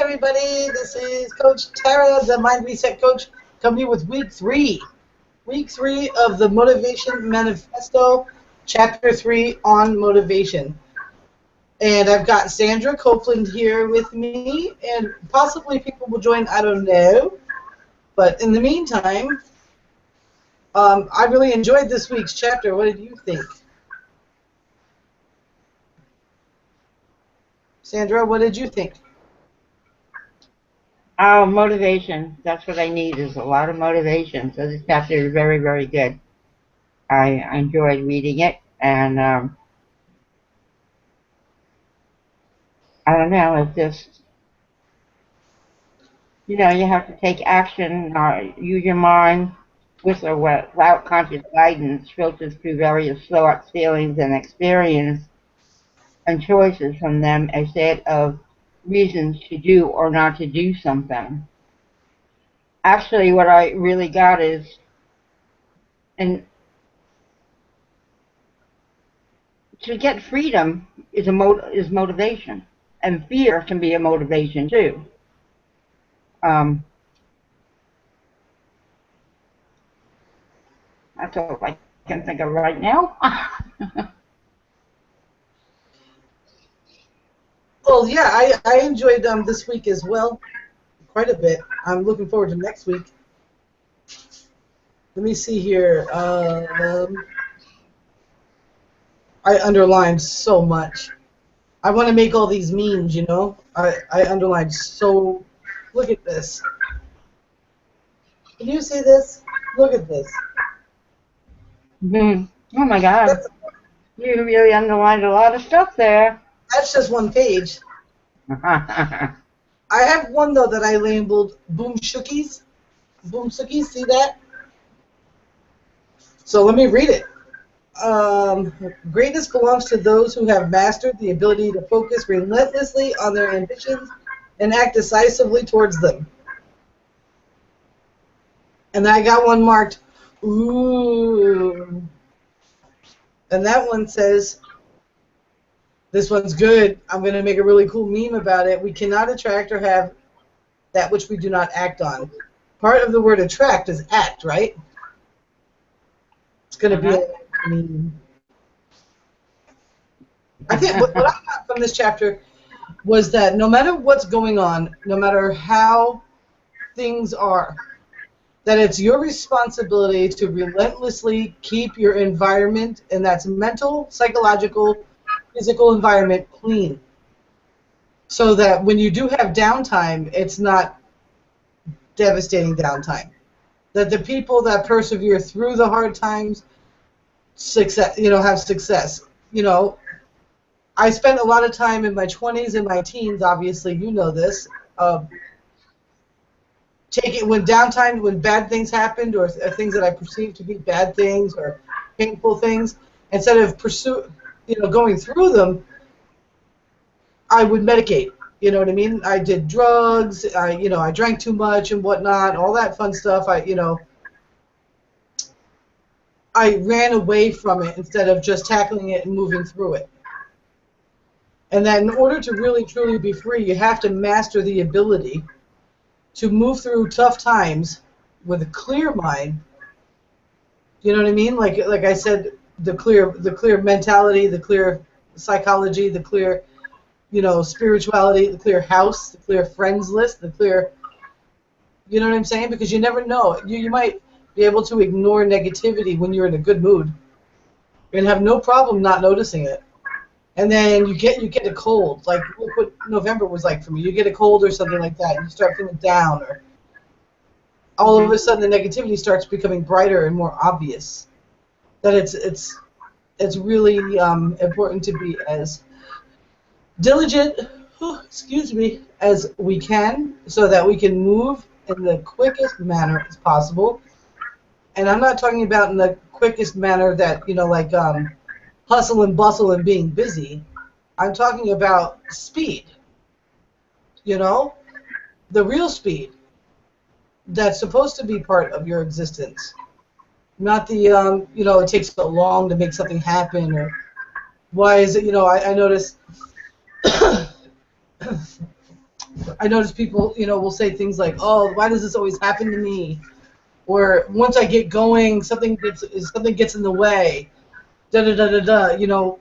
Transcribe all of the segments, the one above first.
everybody. This is Coach Tara, the Mind Reset Coach, coming with week 3. Week 3 of the Motivation Manifesto, Chapter 3 on Motivation. And I've got Sandra Copeland here with me, and possibly people will join, I don't know. But in the meantime, I really enjoyed this week's chapter. What did you think? Sandra, what did you think? Oh, motivation. That's what I need, is a lot of motivation. So this chapter is very, very good. I enjoyed reading it, and I don't know, it's just, you have to take action, use your mind with or without conscious guidance, filters through various thoughts, feelings, and experience, and choices from them instead of reasons to do or not to do something. Actually, what I really got is, and to get freedom is motivation, and fear can be a motivation too. That's all I can think of right now. Well, yeah, I enjoyed this week as well, quite a bit. I'm looking forward to next week. Let me see here. I underlined so much. I want to make all these memes, I underlined so... Look at this. Can you see this? Look at this. Oh my God. You really underlined a lot of stuff there. That's just one page. I have one, though, that I labeled Boom Shookies. Boom Shookies, see that? So let me read it. Greatness belongs to those who have mastered the ability to focus relentlessly on their ambitions and act decisively towards them. And I got one marked, ooh. And that one says, this one's good. I'm going to make a really cool meme about it. We cannot attract or have that which we do not act on. Part of the word attract is act, right? It's going to be a meme. I think what I got from this chapter was that no matter what's going on, no matter how things are, that it's your responsibility to relentlessly keep your environment, and that's mental, psychological, physical environment, clean. So that when you do have downtime, it's not devastating downtime. That the people that persevere through the hard times have success. I spent a lot of time in my 20s and my teens, obviously you know this, when downtime, when bad things happened, or things that I perceived to be bad things or painful things, instead of going through them, I would medicate. You know what I mean? I did drugs. I drank too much and whatnot, all that fun stuff. I ran away from it instead of just tackling it and moving through it. And that in order to really, truly be free, you have to master the ability to move through tough times with a clear mind. You know what I mean? Like I said, the clear mentality, the clear psychology, the clear, spirituality, the clear house, the clear friends list, the clear, you know what I'm saying? Because you never know. You might be able to ignore negativity when you're in a good mood and have no problem not noticing it. And then you get a cold, like look what November was like for me. You get a cold or something like that, and you start feeling down, or all of a sudden the negativity starts becoming brighter and more obvious. That it's really important to be as diligent, as we can, so that we can move in the quickest manner as possible. And I'm not talking about in the quickest manner that hustle and bustle and being busy. I'm talking about speed. The real speed that's supposed to be part of your existence. Not the, it takes so long to make something happen, or why is it, I notice I notice people, will say things like, "Oh, why does this always happen to me?" Or once I get going, something gets in the way. Da da da da da.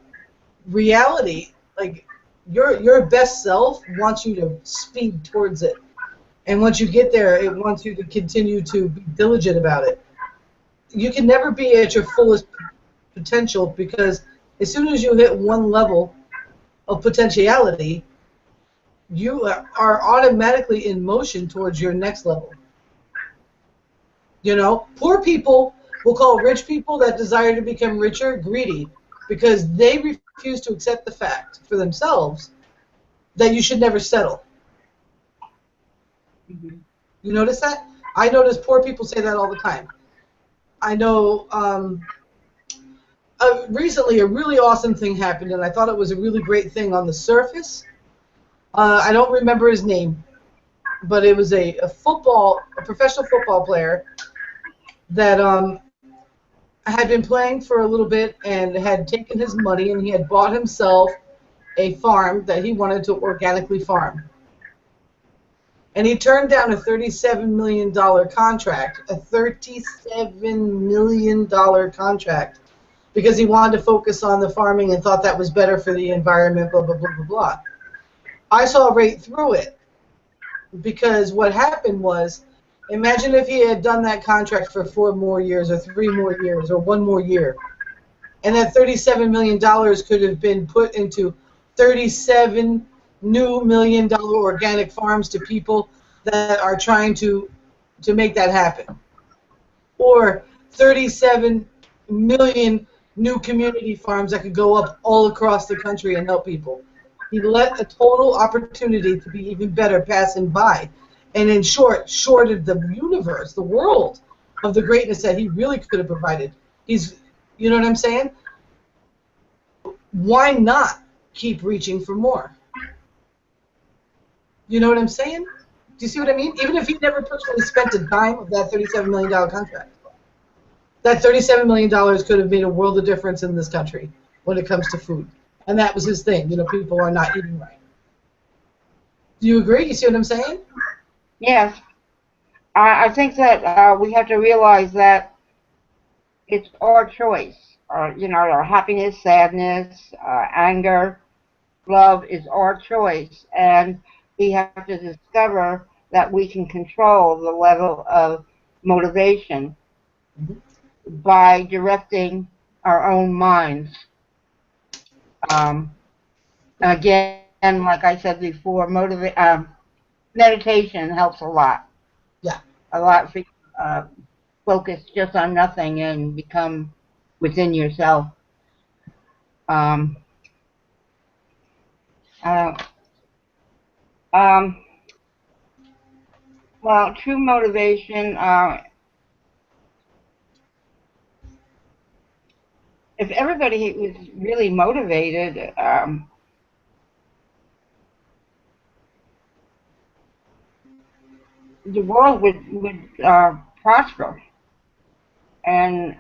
Reality, like your best self wants you to speed towards it, and once you get there, it wants you to continue to be diligent about it. You can never be at your fullest potential because as soon as you hit one level of potentiality, you are automatically in motion towards your next level. Poor people will call rich people that desire to become richer greedy because they refuse to accept the fact for themselves that you should never settle. Mhm. You notice that? I notice poor people say that all the time. I know recently a really awesome thing happened, and I thought it was a really great thing on the surface. I don't remember his name, but it was a professional football player that had been playing for a little bit and had taken his money and he had bought himself a farm that he wanted to organically farm. And he turned down a $37 million contract, a $37 million contract, because he wanted to focus on the farming and thought that was better for the environment, blah, blah, blah, blah, blah. I saw right through it because what happened was, imagine if he had done that contract for 4 more years or 3 more years or 1 more year. And that $37 million could have been put into 37 new $1 million organic farms to people that are trying to make that happen. Or 37 million new community farms that could go up all across the country and help people. He let a total opportunity to be even better pass him by. And in short, shorted the universe, the world, of the greatness that he really could have provided. You know what I'm saying? Why not keep reaching for more? You know what I'm saying? Do you see what I mean? Even if he never personally spent a dime of that $37 million contract, that $37 million could have made a world of difference in this country when it comes to food. And that was his thing. People are not eating right. Do you agree? You see what I'm saying? Yes, I think that we have to realize that it's our choice. Our happiness, sadness, anger, love is our choice, and we have to discover that we can control the level of motivation Mm-hmm. by directing our own minds. Um, again, like I said before, meditation helps a lot. Yeah, A lot for focus just on nothing and become within yourself. Um, uh, um, well, true motivation. If everybody was really motivated, the world would prosper, and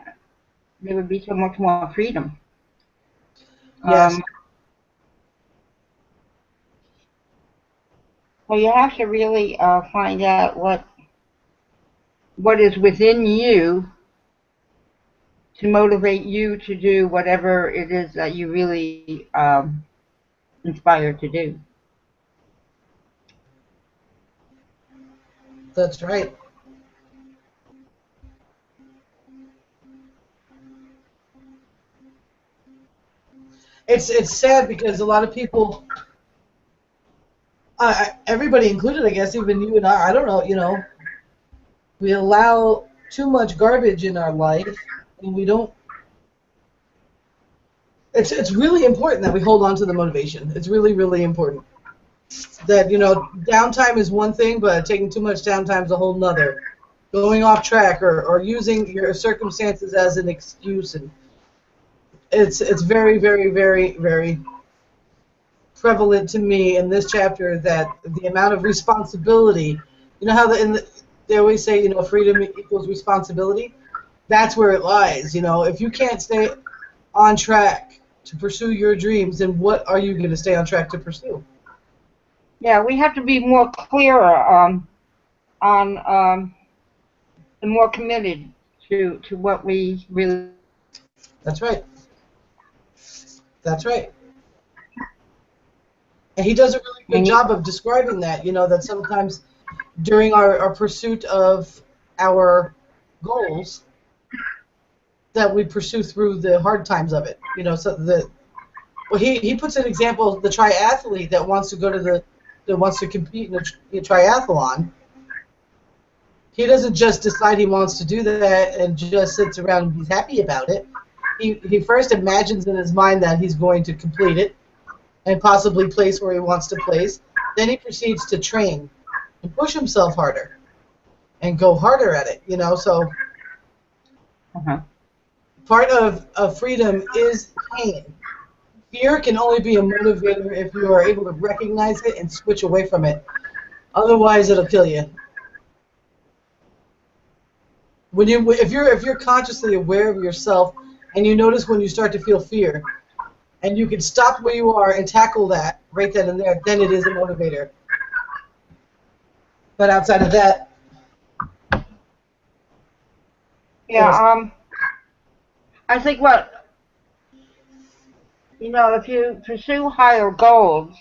there would be so much more freedom. yes, Um, well, you have to really find out what is within you to motivate you to do whatever it is that you really inspired to do. that's right. It's sad because a lot of people, everybody included, I guess, even you and I don't know, we allow too much garbage in our life, and we don't. It's really important that we hold on to the motivation. It's really, really important that downtime is one thing, but taking too much downtime is a whole nother. Going off track or using your circumstances as an excuse, and it's very, very, very, very prevalent to me in this chapter that the amount of responsibility. How they always say freedom equals responsibility. That's where it lies. If you can't stay on track to pursue your dreams, then what are you going to stay on track to pursue? Yeah, we have to be more clearer on and more committed to what we really want. That's right. That's right. And he does a really We good need. job of describing that, that sometimes during our pursuit of our goals that we pursue through the hard times of it. So well, he puts an example, the triathlete that wants to go to that wants to compete in a triathlon. He doesn't just decide he wants to do that and just sits around and he's happy about it. He first imagines in his mind that he's going to complete it and possibly place where he wants to place. Then he proceeds to train and push himself harder and go harder at it. So Uh-huh. part of freedom is pain. Fear can only be a motivator if you are able to recognize it and switch away from it. Otherwise, it'll kill you. If you're consciously aware of yourself and you notice when you start to feel fear, and you can stop where you are and tackle that right then and there, then it is a motivator. But outside of that, Yeah. I think if you pursue higher goals,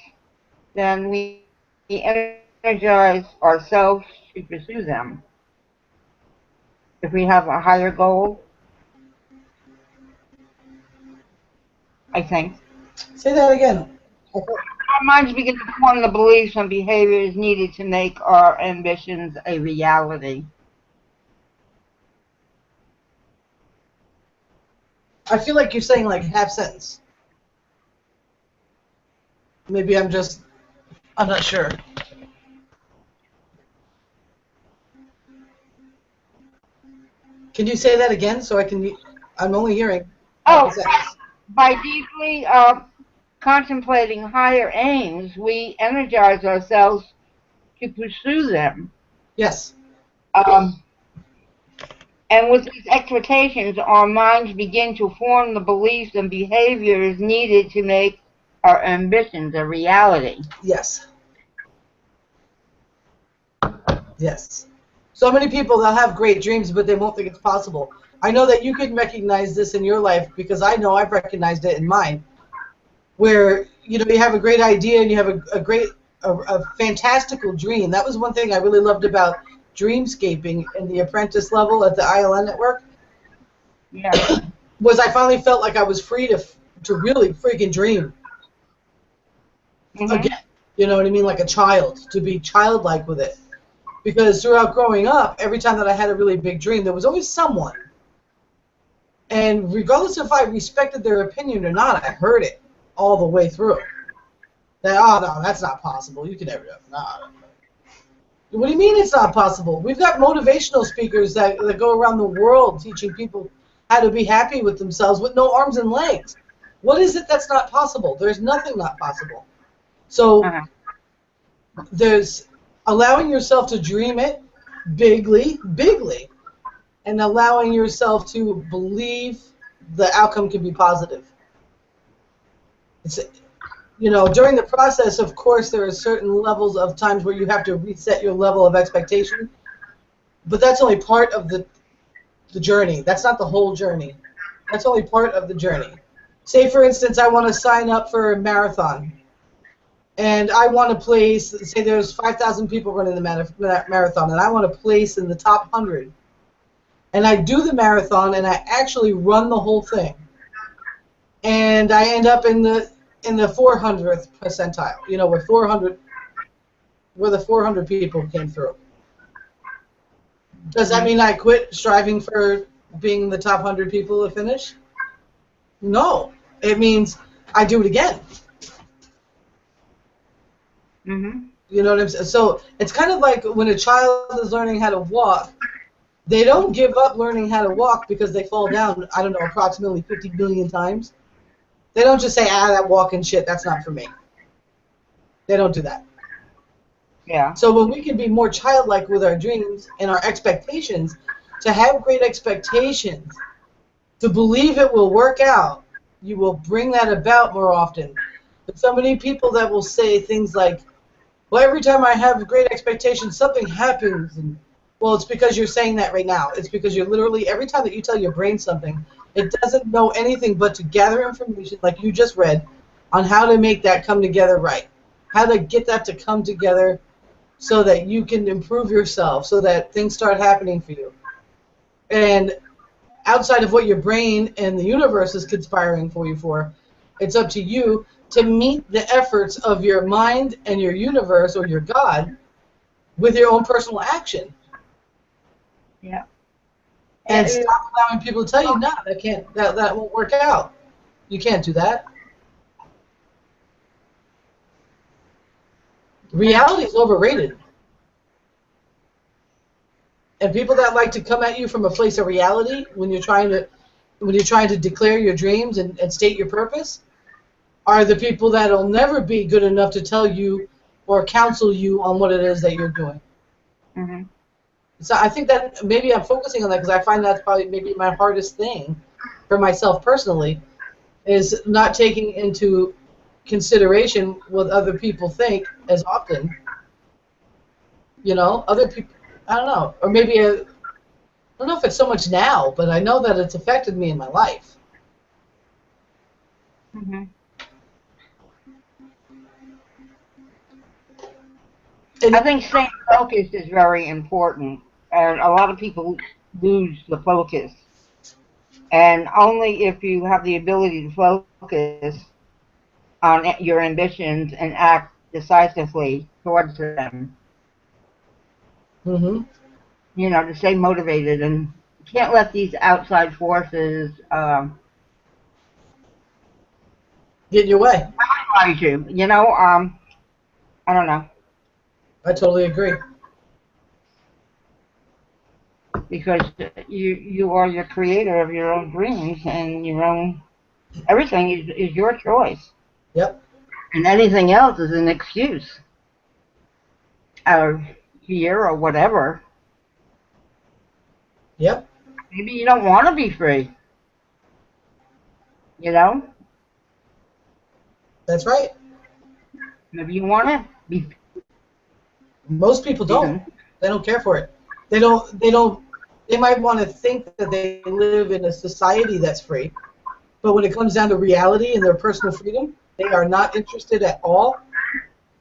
then we energize ourselves to pursue them. If we have a higher goal, I think. say that again. Our minds begin to form the beliefs and behaviors needed to make our ambitions a reality. I feel like you're saying like half sentence. Maybe I'm not sure. Can you say that again so I'm only hearing half a Oh, sentence. by deeply contemplating higher aims, we energize ourselves to pursue them. Yes. Um, and with these expectations, our minds begin to form the beliefs and behaviors needed to make our ambitions a reality. Yes. Yes. So many people, they'll have great dreams, but they won't think it's possible. I know that you can recognize this in your life because I know I've recognized it in mine. Where you have a great idea and you have a fantastical dream. That was one thing I really loved about dreamscaping in the apprentice level at the ILN network. Yeah. Was I finally felt like I was free to really freaking dream Hmm. again. You know what I mean? Like a child, to be childlike with it. Because throughout growing up, every time that I had a really big dream, there was always someone. And regardless if I respected their opinion or not, I heard it all the way through. That, oh, no, that's not possible. You can never do it. No. What do you mean it's not possible? We've got motivational speakers that go around the world teaching people how to be happy with themselves with no arms and legs. What is it that's not possible? There's nothing not possible. So Uh-huh. there's allowing yourself to dream it bigly, and allowing yourself to believe the outcome can be positive. It's, during the process, of course, there are certain levels of times where you have to reset your level of expectation, but that's only part of the journey. That's not the whole journey. That's only part of the journey. Say, for instance, I want to sign up for a marathon, and I want to place, say there's 5,000 people running the marathon, and I want to place in the top 100. And I do the marathon, and I actually run the whole thing. And I end up in the 400th percentile, where the 400 people came through. Does that mean I quit striving for being in the top 100 people to finish? No. It means I do it again. Hmm. You know what I'm saying? So it's kind of like when a child is learning how to walk, they don't give up learning how to walk because they fall down, I don't know, approximately 50 billion times. They don't just say, that walking shit, that's not for me. They don't do that. Yeah. So when we can be more childlike with our dreams and our expectations, to have great expectations, to believe it will work out, you will bring that about more often. But so many people that will say things like, Well, every time I have great expectations, something happens. And, well, it's because you're saying that right now. It's because you're literally, every time that you tell your brain something, it doesn't know anything but to gather information, like you just read, on how to make that come together right. How to get that to come together so that you can improve yourself, so that things start happening for you. And outside of what your brain and the universe is conspiring for you for, it's up to you to meet the efforts of your mind and your universe or your God with your own personal action. Yeah. And stop allowing people to tell you, no, that won't work out. You can't do that. Reality is overrated. And people that like to come at you from a place of reality when you're trying to declare your dreams and state your purpose are the people that'll never be good enough to tell you or counsel you on what it is that you're doing. Mm-hmm. So I think that maybe I'm focusing on that because I find that's probably maybe my hardest thing for myself personally is not taking into consideration what other people think as often. Other people, I don't know, or maybe I don't know if it's so much now, but I know that it's affected me in my life. Mm-hmm. And I think staying focused is very important, and a lot of people lose the focus. And only if you have the ability to focus on your ambitions and act decisively towards them, mm-hmm. to stay motivated, and you can't let these outside forces Get in your way. paralyze you. I don't know, I totally agree. because you are your creator of your own dreams and your own everything is your choice, Yep. and anything else is an excuse or fear or whatever. Yep. Maybe you don't want to be free. You know, That's right. maybe you want to be Most people don't. freedom. They don't care for it. They don't. They don't. They might want to think that they live in a society that's free, but when it comes down to reality and their personal freedom, they are not interested at all.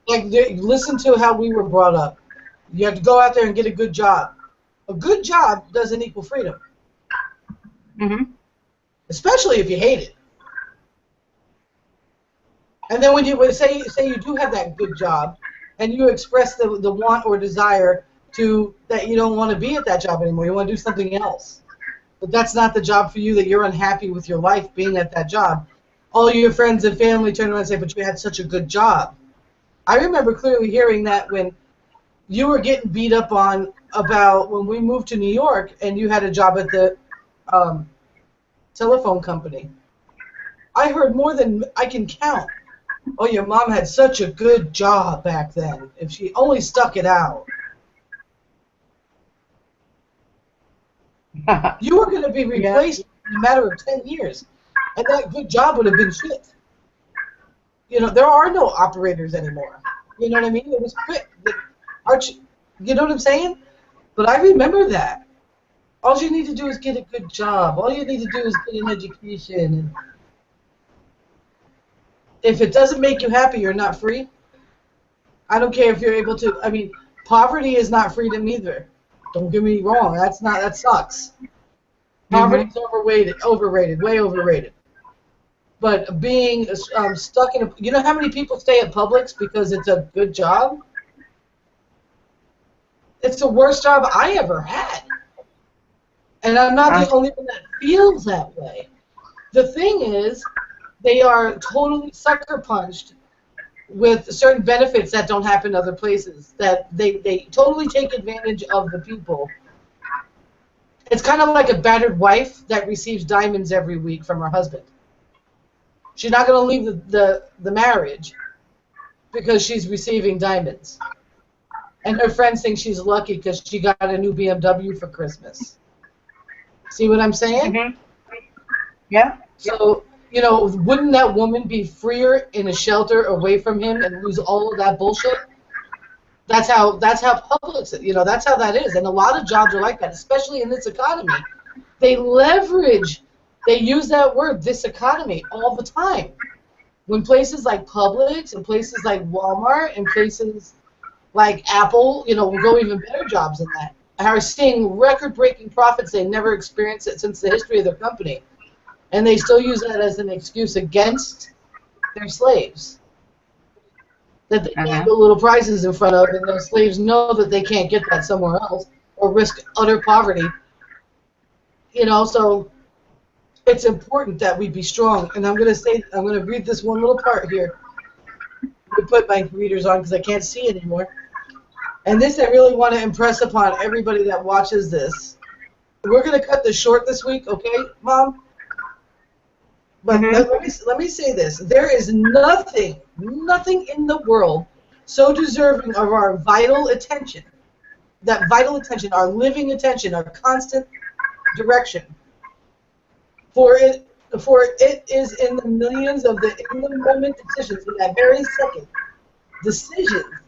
Like, listen to how we were brought up. You have to go out there and get a good job. A good job doesn't equal freedom, Mm-hmm. especially if you hate it. And then when say you do have that good job, and you express the want or desire to that you don't want to be at that job anymore, you want to do something else. But that's not the job for you, that you're unhappy with your life being at that job. All your friends and family turn around and say, but you had such a good job. I remember clearly hearing that when you were getting beat up on about when we moved to New York and you had a job at the um, telephone company. I heard more than I can count. Oh, your mom had such a good job back then. If she only stuck it out. You were going to be Yeah. replaced in a matter of 10 years. And that good job would have been shit. There are no operators anymore. You know what I mean? It was quick. You know what I'm saying? But I remember that. All you need to do is get a good job. All you need to do is get an education. And if it doesn't make you happy, you're not free. I don't care if you're able to. I mean, poverty is not freedom either. Don't get me wrong. That sucks. Mm-hmm. Poverty's overrated, way overrated. But being stuck in you know how many people stay at Publix because it's a good job? It's the worst job I ever had. And I'm not the only one that feels that way. The thing is, they are totally sucker punched with certain benefits that don't happen other places. That they totally take advantage of the people. It's kind of like a battered wife that receives diamonds every week from her husband. She's not going to leave the marriage because she's receiving diamonds. And her friends think she's lucky because she got a new BMW for Christmas. See what I'm saying? Mm-hmm. Yeah. So, wouldn't that woman be freer in a shelter away from him and lose all of that bullshit? That's how public, that's how that is. And a lot of jobs are like that, especially in this economy. They leverage, they use that word, this economy, all the time. When places like Publix and places like Walmart and places like Apple, will go even better jobs than that, are seeing record-breaking profits they never experienced it since the history of their company. And they still use that as an excuse against their slaves that they name Uh-huh. the little prizes in front of, and those slaves know that they can't get that somewhere else or risk utter poverty. So it's important that we be strong. And I'm going to read this one little part here. I'm going to put my readers on because I can't see anymore. And this I really want to impress upon everybody that watches this. We're going to cut this short this week, okay, Mom? But Mm-hmm. let me say this. There is nothing in the world so deserving of our vital attention, that vital attention, our living attention, our constant direction. For it is in the millions of the in-the-moment decisions, in that very second, decisions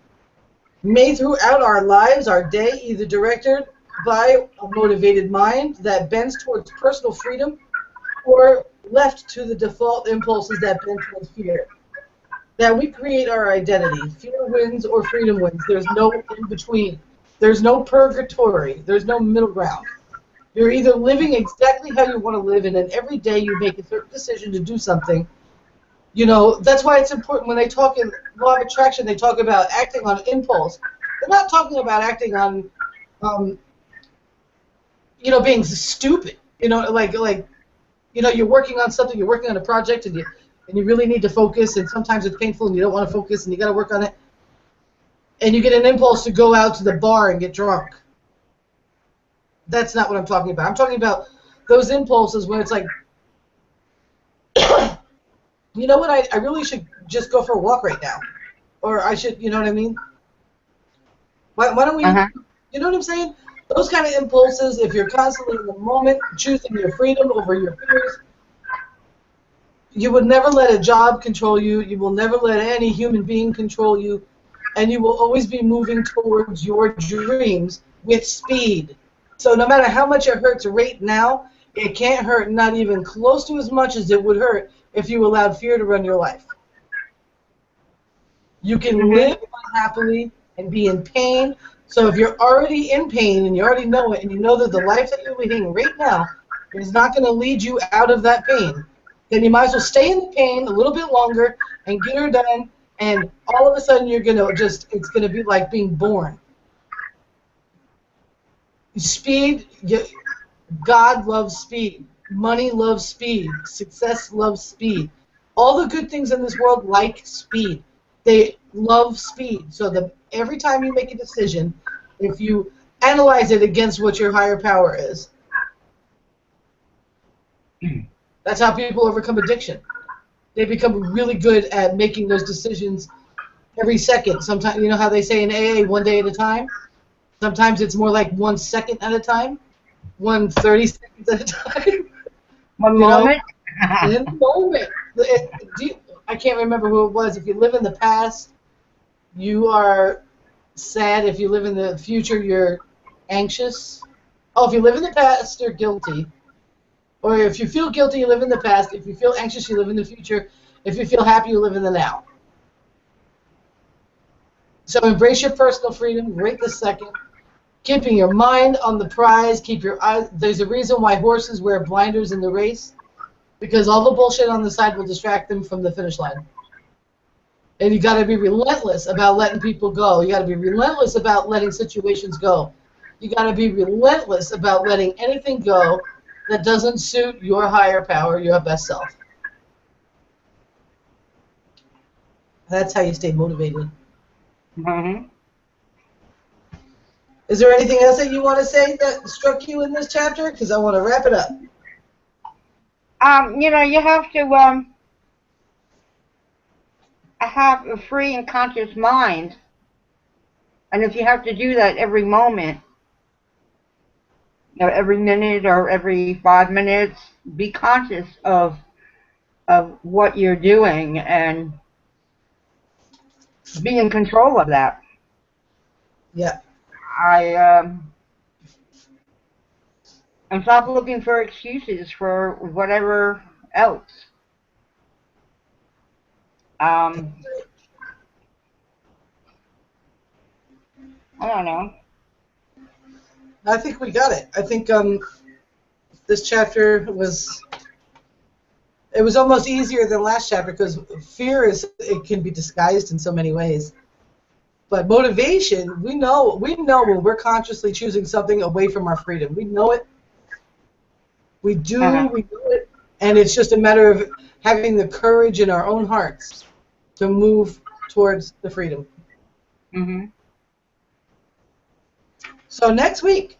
made throughout our lives, our day, either directed by a motivated mind that bends towards personal freedom or left to the default impulses that bend towards fear. That we create our identity. Fear wins or freedom wins. There's no in between. There's no purgatory. There's no middle ground. You're either living exactly how you want to live, and then every day you make a certain decision to do something. That's why it's important when they talk in law of attraction, they talk about acting on impulse. They're not talking about acting on, um, being stupid. You're working on something, you're working on a project, and you really need to focus, and sometimes it's painful, and you don't want to focus, and you got to work on it, and you get an impulse to go out to the bar and get drunk. That's not what I'm talking about. I'm talking about those impulses when it's like, you know what, I really should just go for a walk right now. Or I should, you know what I mean? Why don't we, Uh-huh. you know what I'm saying? Those kind of impulses, if you're constantly in the moment, choosing your freedom over your fears, you would never let a job control you. You will never let any human being control you. And you will always be moving towards your dreams with speed. So no matter how much it hurts right now, it can't hurt not even close to as much as it would hurt if you allowed fear to run your life. You can Mm-hmm. live unhappily and be in pain. So if you're already in pain and you already know it and you know that the life that you're leading right now is not going to lead you out of that pain, then you might as well stay in the pain a little bit longer and get her done. And all of a sudden you're going to it's going to be like being born. Speed, God loves speed. Money loves speed. Success loves speed. All the good things in this world like speed. They love speed. So every time you make a decision, if you analyze it against what your higher power is, that's how people overcome addiction. They become really good at making those decisions every second. Sometimes, you know how they say in AA, one day at a time? Sometimes it's more like 1 second at a time, 30 seconds at a time. One you know, moment. in the moment. I can't remember who it was. If you live in the past, you are sad. If you live in the future, you're anxious. Oh, if you live in the past, you're guilty. Or if you feel guilty, you live in the past. If you feel anxious, you live in the future. If you feel happy, you live in the now. So embrace your personal freedom right this second. Keeping your mind on the prize. Keep your eyes. There's a reason why horses wear blinders in the race, because all the bullshit on the side will distract them from the finish line. And you got to be relentless about letting people go. You got to be relentless about letting situations go. You got to be relentless about letting anything go that doesn't suit your higher power, your best self. That's how you stay motivated. Mm-hmm. Is there anything else that you want to say that struck you in this chapter? Because I want to wrap it up. You have to have a free and conscious mind, and if you have to do that every moment, every minute or every 5 minutes, be conscious of what you're doing and be in control of that. Yeah. I and stop looking for excuses for whatever else. Um, I don't know. I think we got it. I think this chapter was, it was almost easier than last chapter because fear is, it can be disguised in so many ways. But motivation, we know when we're consciously choosing something away from our freedom. We know it. We Uh-huh. do. We know it. And it's just a matter of having the courage in our own hearts to move towards the freedom. Mhm. So next week,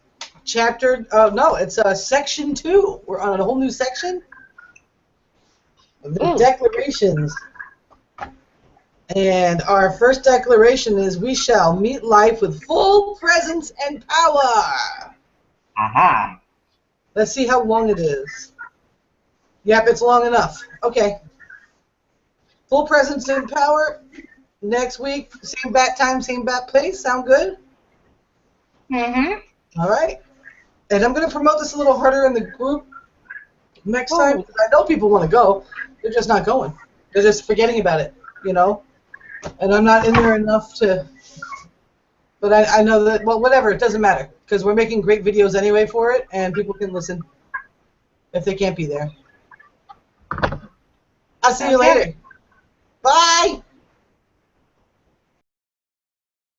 no, it's section 2. We're on a whole new section. The Ooh. declarations. And our first declaration is we shall meet life with full presence and power. Aha. Let's see how long it is. Yep, it's long enough. Okay. Full presence and power. Next week, same bat time, same bat place. Sound good? Mhm. All right. And I'm going to promote this a little harder in the group next time Ooh. because I know people want to go. They're just not going. They're just forgetting about it, you know? And I'm not in there enough to. But I know that, well, whatever, it doesn't matter because we're making great videos anyway for it, and people can listen if they can't be there. I'll see you Okay. later. Bye!